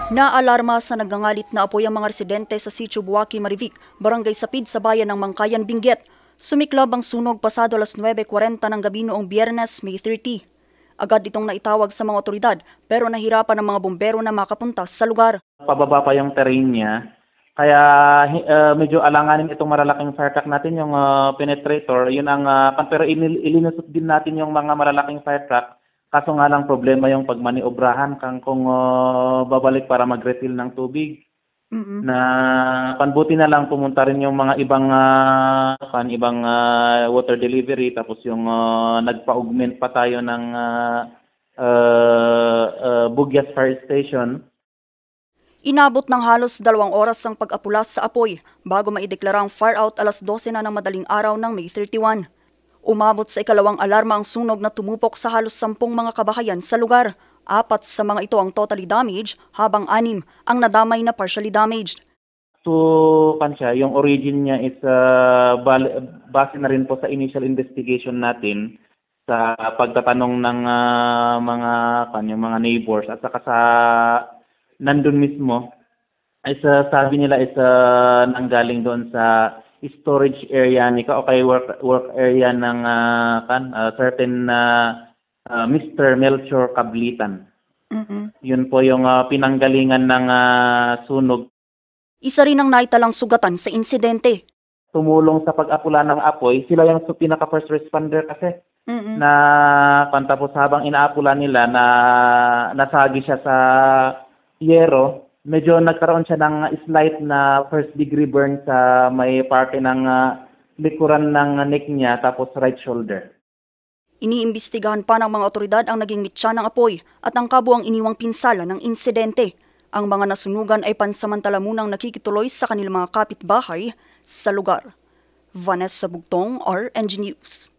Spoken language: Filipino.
Naalarma sa nagangalit na apoy ang mga residente sa Sitio Buwaki, Marivic, Barangay Sapid sa bayan ng Mangkayan, Benguet. Sumiklab ang sunog pasado alas 9:40 ng gabi noong Biyernes, May 30. Agad itong naitawag sa mga otoridad pero nahirapan ng mga bumbero na makapunta sa lugar. Pababa pa yung terrain niya, kaya medyo alanganin itong malalaking fire truck natin, yung penetrator. Yun ang, pero ilinusot din natin yung mga malalaking fire truck. Kaso nga lang problema yung pagmaniobrahan kung babalik para mag-refill ng tubig. Na panbuti na lang pumunta rin yung mga ibang water delivery, tapos yung nagpa-augment pa tayo ng Bugyas Fire Station. Inabot ng halos 2 oras ang pag-apulas sa apoy bago maideklara ang fire out alas 12 na ng madaling araw ng May 31. Umabot sa ikalawang alarma ang sunog na tumupok sa halos 10 mga kabahayan sa lugar. 4 sa mga ito ang totally damaged, habang 6 ang nadamay na partially damaged. Yung origin niya is base na rin po sa initial investigation natin sa pagtatanong ng mga neighbors at saka sa nandun mismo is sabi nila is nanggaling doon sa storage area work area ng certain Mr. Melchor Cablitan. Yun po yung pinanggalingan ng sunog. Isa rin ang naitalang sugatan sa insidente. Tumulong sa pag-apula ng apoy, sila yung pinaka first responder kasi. Na pantapos habang inaapula nila na nasagi siya sa yero, medyo nagkaroon siya ng slight na first degree burn sa may parte ng likuran ng neck niya tapos right shoulder. Iniimbestigahan pa ng mga otoridad ang naging mitya ng apoy at ang kabuang iniwang pinsala ng insidente. Ang mga nasunugan ay pansamantala munang nakikituloy sa kanilang mga kapitbahay sa lugar. Vanessa Bugtong, RNG News.